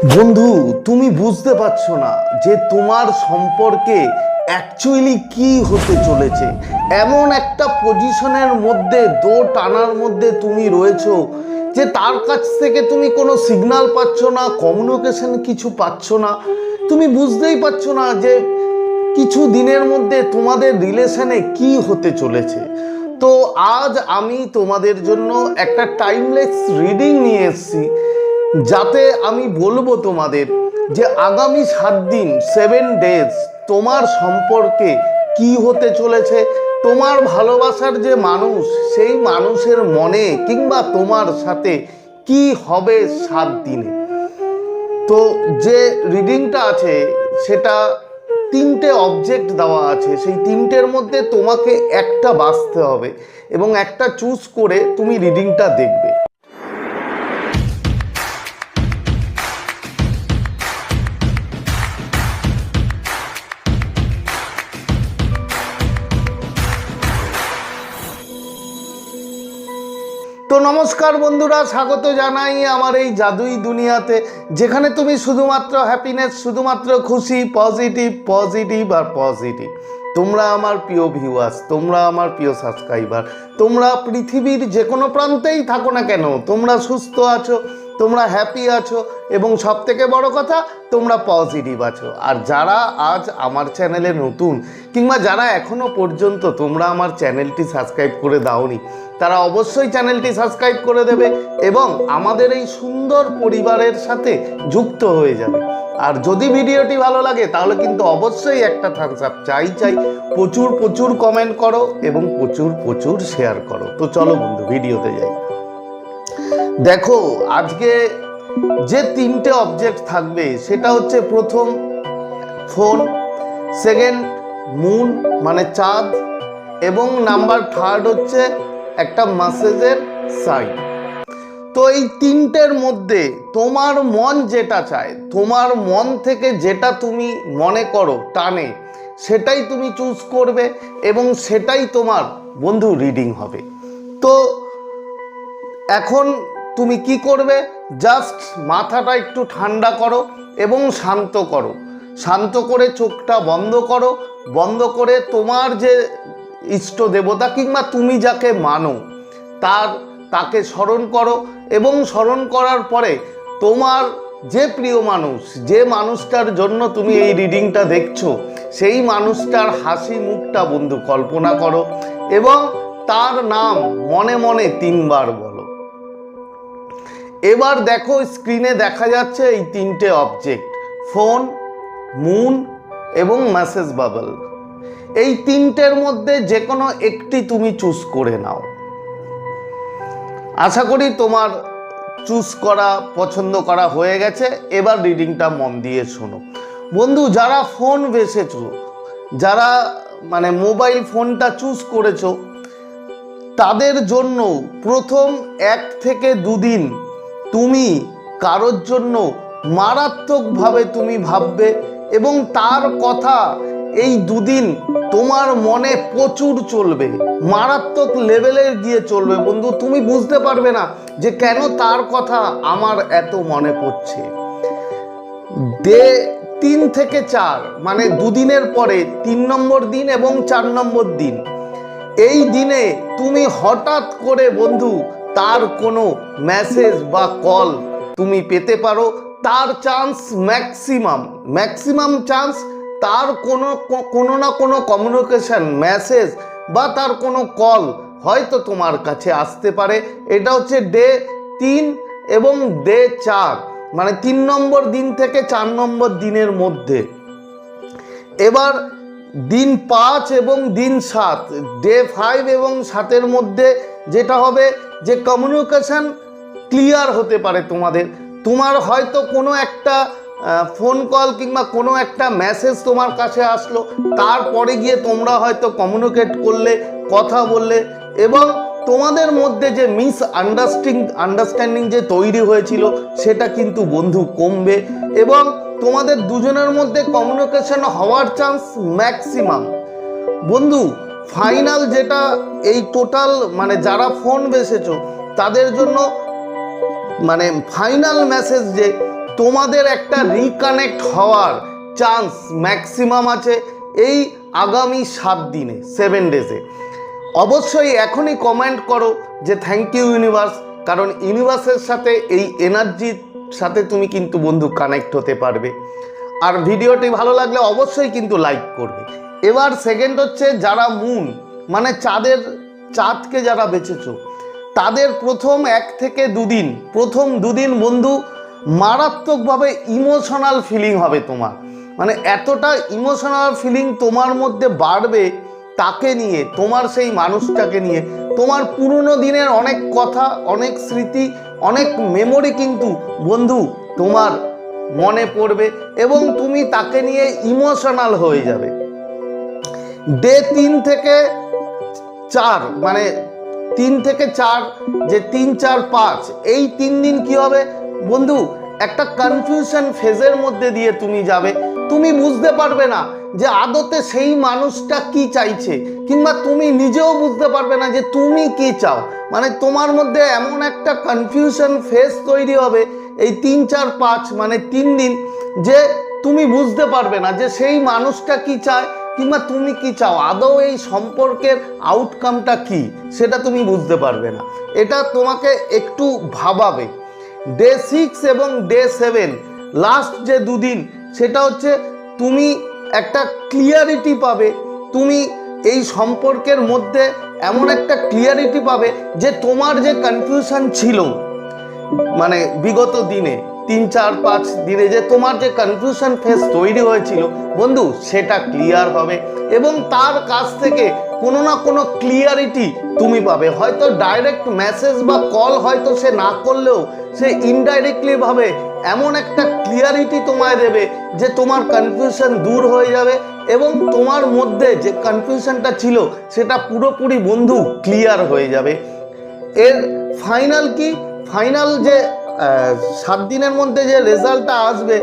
বন্ধু, তুমি বুঝতে পারছো না যে তোমার সম্পর্কে অ্যাকচুয়ালি কি হতে চলেছে। এমন একটা পজিশনের মধ্যে টানার মধ্যে তুমি রয়েছো যে তার কাছ থেকে তুমি কোনো সিগন্যাল পাচ্ছ না, কমিউনিকেশন কিছু পাচ্ছ না। তুমি বুঝতেই পারছো না যে কিছু দিনের মধ্যে তোমাদের রিলেশনে কি হতে চলেছে। তো আজ আমি তোমাদের জন্য একটা টাইমলেস রিডিং নিয়ে এসেছি, যাতে আমি বলবো তোমাদের যে আগামী 7 দিন 7 ডেজ তোমার সম্পর্কে কি হতে চলেছে। তোমার ভালোবাসার যে মানুষ, সেই মানুষের মনে কিংবা তোমার সাথে কি হবে 7 দিনে। তো যে রিডিংটা আছে সেটা 3টে অবজেক্ট দেওয়া আছে। সেই 3টের মধ্যে তোমাকে একটা বাছতে হবে এবং একটা চুজ করে তুমি রিডিংটা দেখবে। তো নমস্কার বন্ধুরা, স্বাগত জানাই আমার এই জাদুই দুনিয়াতে, যেখানে তুমি শুধুমাত্র হ্যাপিনেস, শুধুমাত্র খুশি, পজিটিভ আর পজিটিভ। তোমরা আমার প্রিয় ভিউয়ার্স, তোমরা আমার প্রিয় সাবস্ক্রাইবার, তোমরা পৃথিবীর যে কোনো প্রান্তেই থাকো না কেন, তোমরা সুস্থ আছো, তোমরা হ্যাপি আছো এবং সবথেকে বড় কথা তোমরা পজিটিভ আছো। আর যারা আজ আমার চ্যানেলে নতুন কিংবা যারা এখনও পর্যন্ত তোমরা আমার চ্যানেলটি সাবস্ক্রাইব করে দাওনি, তারা অবশ্যই চ্যানেলটি সাবস্ক্রাইব করে দেবে এবং আমাদের এই সুন্দর পরিবারের সাথে যুক্ত হয়ে যাবে। আর যদি ভিডিওটি ভালো লাগে তাহলে কিন্তু অবশ্যই একটা থামস আপ চাই। প্রচুর কমেন্ট করো এবং প্রচুর শেয়ার করো। তো চলো বন্ধু, ভিডিওতে যাই। দেখো, আজকে যে 3টে অবজেক্ট থাকবে সেটা হচ্ছে প্রথম ফোন, সেকেন্ড মুন মানে চাঁদ এবং নাম্বার 3 হচ্ছে একটা মেসেজের সাইন। তো এই 3টের মধ্যে তোমার মন যেটা চায়, তোমার মন থেকে যেটা তুমি মনে করো টানে, সেটাই তুমি চুজ করবে এবং সেটাই তোমার বন্ধু রিডিং হবে। তো এখন তুমি কি করবে, জাস্ট মাথাটা একটু ঠান্ডা করো এবং শান্ত করে চোখটা বন্ধ করে তোমার যে ইষ্ট দেবতা কিংবা তুমি যাকে মানো তাকে স্মরণ করো এবং স্মরণ করার পরে তোমার যে প্রিয় মানুষ, যে মানুষটার জন্য তুমি এই রিডিংটা দেখছো, সেই মানুষটার হাসি মুখটা বন্ধু কল্পনা করো এবং তার নাম মনে মনে 3বার বলো। এবার দেখো, স্ক্রিনে দেখা যাচ্ছে এই 3টে অবজেক্ট, ফোন, মুন এবং মেসেজ বাবল। এই 3টের মধ্যে যে কোনো একটি তুমি চুজ করে নাও। আশা করি তোমার চুজ করা, পছন্দ করা হয়ে গেছে। এবার রিডিংটা মন দিয়ে শোনো বন্ধু। যারা ফোন বেছেছো, যারা মানে মোবাইল ফোনটা চুজ করেছো, তাদের জন্য প্রথম 1 থেকে 2 দিন তুমি কারোর জন্য মারাত্মকভাবে তুমি ভাববে এবং তার কথা এই 2 দিন তোমার মনে প্রচুর চলবে, মারাত্মক লেভেলের গিয়ে চলবে বন্ধু। তুমি বুঝতে পারবে না যে কেন তার কথা আমার এত মনে পড়ছে। 3 থেকে 4 মানে 2 দিনের পরে 3 নম্বর দিন এবং 4 নম্বর দিন, এই দিনে তুমি হঠাৎ করে বন্ধু তার কোনো মেসেজ বা কল তুমি পেতে পারো। তার চান্স ম্যাক্সিমাম চান্স তার কোনো না কোনো কমিউনিকেশন, মেসেজ বা তার কোনো কল হয়তো তোমার কাছে আসতে পারে। এটা হচ্ছে ডে 3 এবং ডে 4 মানে 3 নম্বর দিন থেকে 4 নম্বর দিনের মধ্যে। এবার দিন 5 এবং দিন 7, ডে 5 এবং 7-এর মধ্যে যেটা হবে যে কমিউনিকেশন ক্লিয়ার হতে পারে তোমার হয়তো কোনো একটা ফোন কল কিংবা কোনো একটা মেসেজ তোমার কাছে আসলো, তারপরে গিয়ে তোমরা হয়তো কমিউনিকেট করলে, কথা বললে এবং তোমাদের মধ্যে যে আন্ডারস্ট্যান্ডিং যে তৈরি হয়েছিল সেটা কিন্তু বন্ধু কমবে এবং তোমাদের দুজনের মধ্যে কমিউনিকেশন হওয়ার চান্স ম্যাক্সিমাম। বন্ধু ফাইনাল যেটা এই টোটাল মানে যারা ফোন বেছেছো তাদের জন্য মানে ফাইনাল মেসেজ যে তোমাদের একটা রিকানেক্ট হওয়ার চান্স ম্যাক্সিমাম আছে এই আগামী 7 দিনে, 7 ডেজে। অবশ্যই এখনই কমেন্ট করো যে থ্যাংক ইউ ইউনিভার্স, কারণ ইউনিভার্সের সাথে এই এনার্জির সাথে তুমি কিন্তু বন্ধু কানেক্ট হতে পারবে। আর ভিডিওটি ভালো লাগলে অবশ্যই কিন্তু লাইক করবে। এবার সেকেন্ড হচ্ছে, যারা মুন মানে চাঁদকে যারা বেছেছো, তাদের প্রথম 1 থেকে 2 দিন, প্রথম 2 দিন বন্ধু মারাত্মকভাবে ইমোশনাল ফিলিং হবে তোমার, মানে এতটা ইমোশনাল ফিলিং তোমার মধ্যে বাড়বে তাকে নিয়ে, তোমার সেই মানুষটাকে নিয়ে। তোমার পুরনো দিনের অনেক কথা, অনেক স্মৃতি, অনেক মেমোরি কিন্তু বন্ধু তোমার মনে পড়বে এবং তুমি তাকে নিয়ে ইমোশনাল হয়ে যাবে। ডে 3 থেকে 4 মানে 3 থেকে 4 যে 3, 4, 5 এই 3 দিন কি হবে বন্ধু, একটা কনফিউশন ফেজের মধ্যে দিয়ে তুমি যাবে। তুমি বুঝতে পারবে না যে আদতে সেই মানুষটা কি চাইছে, কিংবা তুমি নিজেও বুঝতে পারবে না যে তুমি কি চাও। মানে তোমার মধ্যে এমন একটা কনফিউশন ফেজ তৈরি হবে এই 3, 4, 5 মানে 3 দিন, যে তুমি বুঝতে পারবে না যে সেই মানুষটা কি চায় কিংবা তুমি কি চাও, আদৌ এই সম্পর্কের আউটকামটা কি সেটা তুমি বুঝতে পারবে না। এটা তোমাকে একটু ভাবাবে। ডে 6 এবং ডে 7 লাস্ট যে 2 দিন, সেটা হচ্ছে তুমি একটা ক্লিয়ারিটি পাবে। তুমি এই সম্পর্কের মধ্যে এমন একটা ক্লিয়ারিটি পাবে যে তোমার যে কনফিউশন ছিল মানে বিগত দিনে 3, 4, 5 দিনে যে তোমার যে কনফিউশন ফেস তৈরি হয়েছিল বন্ধু, সেটা ক্লিয়ার হবে এবং তার কাছ থেকে কোনো না কোনো ক্লিয়ারিটি তুমি পাবে। হয়তো ডাইরেক্ট মেসেজ বা কল হয়তো সে না করলেও সে ইনডাইরেক্টলি ভাবে এমন একটা ক্লিয়ারিটি তোমায় দেবে যে তোমার কনফিউশন দূর হয়ে যাবে এবং তোমার মধ্যে যে কনফিউশনটা ছিল সেটা পুরোপুরি বন্ধু ক্লিয়ার হয়ে যাবে। এর ফাইনাল কি, ফাইনাল যে 7 দিনের মধ্যে যে রেজাল্টটা আসবে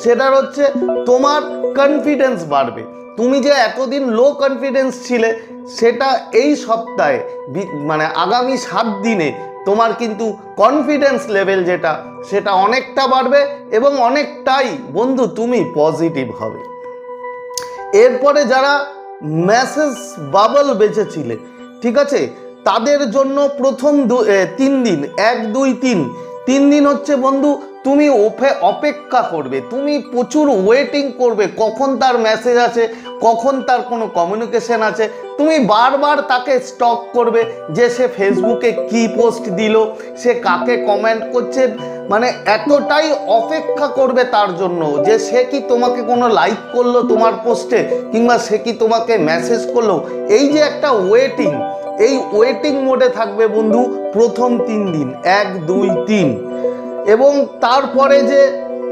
সেটার হচ্ছে তোমার কনফিডেন্স বাড়বে। তুমি যে এতদিন লো কনফিডেন্স ছিলে সেটা এই সপ্তাহে মানে আগামী 7 দিনে তোমার কিন্তু কনফিডেন্স লেভেল যেটা সেটা অনেকটা বাড়বে এবং অনেকটাই বন্ধু তুমি পজিটিভ হবে। এরপরে যারা মেসেজ বাবল বেঁচেছিলে, ঠিক আছে, তাদের জন্য প্রথম 3 দিন 1, 2, 3 দিন হচ্ছে বন্ধু তুমি অপেক্ষা করবে, তুমি প্রচুর ওয়েটিং করবে কখন তার মেসেজ আছে, কখন তার কোনো কমিউনিকেশন আছে। তুমি বারবার তাকে স্টক করবে যে সে ফেসবুকে কি পোস্ট দিল, সে কাকে কমেন্ট করছে, মানে এতটাই অপেক্ষা করবে তার জন্য যে সে কি তোমাকে কোনো লাইক করলো তোমার পোস্টে, কিংবা সে কি তোমাকে মেসেজ করলো। এই যে একটা ওয়েটিং, এই ওয়েটিং মোডে থাকবে বন্ধু প্রথম 3 দিন 1, 2, 3 এবং তারপরে যে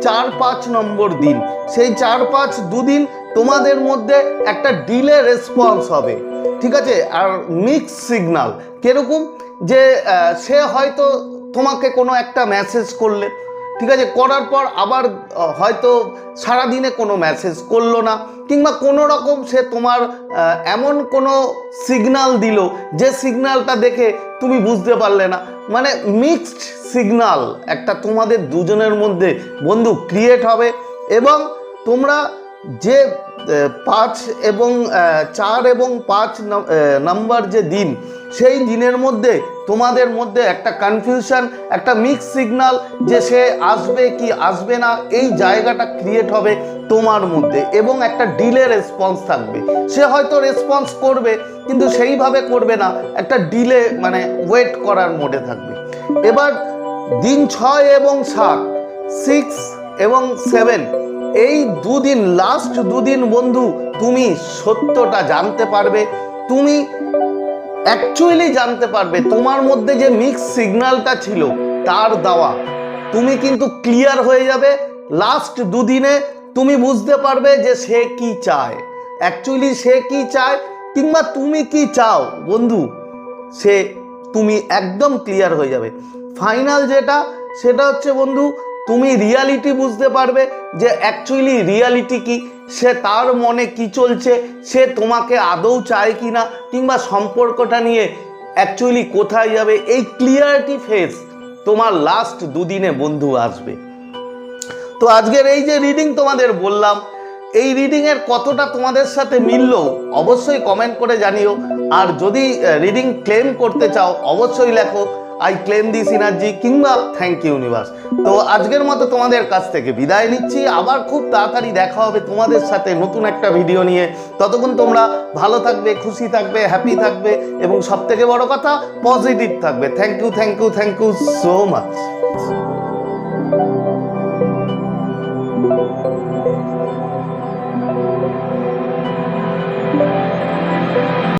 4, 5 নম্বর দিন, সেই 4, 5 2 দিন তোমাদের মধ্যে একটা ডিলে রেসপন্স হবে, ঠিক আছে। আর মিক্স সিগনাল কিরকম, যে সে হয়তো তোমাকে কোনো একটা মেসেজ করলে, ঠিক আছে, করার পর আবার হয়তো সারাদিনে কোনো মেসেজ করলো না, কিংবা কোনো রকম সে তোমার এমন কোনো সিগনাল দিল যে সিগনালটা দেখে তুমি বুঝতে পারলে না। মানে মিক্সড সিগনাল একটা তোমাদের দুজনের মধ্যে বন্ধু ক্রিয়েট হবে এবং তোমরা যে 5 এবং 4 এবং 5 নাম্বার যে দিন, সেই দিনের মধ্যে তোমাদের মধ্যে একটা কনফিউশন, একটা মিক্স সিগনাল যে সে আসবে কি আসবে না, এই জায়গাটা ক্রিয়েট হবে তোমার মধ্যে এবং একটা ডিলে রেসপন্স থাকবে। সে হয়তো রেসপন্স করবে কিন্তু সেইভাবে করবে না, একটা ডিলে মানে ওয়েট করার মোডে থাকবে। এবার দিন 6 এবং 7, 6 এবং 7 এই 2 দিন, লাস্ট 2 দিন বন্ধু তুমি সত্যটা জানতে পারবে, তুমি অ্যাকচুয়ালি জানতে পারবে তোমার মধ্যে যে মিক্স সিগন্যালটা ছিল তার দেওয়া, তুমি কিন্তু ক্লিয়ার হয়ে যাবে। লাস্ট 2 দিনে তুমি বুঝতে পারবে যে সে কি চায়, অ্যাকচুয়ালি সে কি চায় কিংবা তুমি কি চাও বন্ধু, তুমি একদম ক্লিয়ার হয়ে যাবে। ফাইনাল যেটা সেটা হচ্ছে বন্ধু তুমি রিয়ালিটি বুঝতে পারবে যে অ্যাকচুয়ালি রিয়ালিটি কি, সে তার মনে কি চলছে, সে তোমাকে আদৌ চায় কি না, কিংবা সম্পর্কটা নিয়ে অ্যাকচুয়ালি কোথায় যাবে। এই ক্লিয়ারিটি ফেজ তোমার লাস্ট 2 দিনে বন্ধু আসবে। তো তো আজকের এই যে রিডিং তোমাদের বললাম, এই রিডিংয়ের কতটা তোমাদের সাথে মিললো অবশ্যই কমেন্ট করে জানিও। আর যদি রিডিং ক্লেম করতে চাও অবশ্যই লেখো আই ক্লেম দিস এনার্জি কিংবা থ্যাংক ইউ ইউনিভার্স। তো আজকের মতো তোমাদের কাছ থেকে বিদায় নিচ্ছি, আবার খুব তাড়াতাড়ি দেখা হবে তোমাদের সাথে নতুন একটা ভিডিও নিয়ে। ততক্ষণ তোমরা ভালো থাকবে, খুশি থাকবে, হ্যাপি থাকবে এবং সবথেকে বড় কথা পজিটিভ থাকবে। Thank you so much.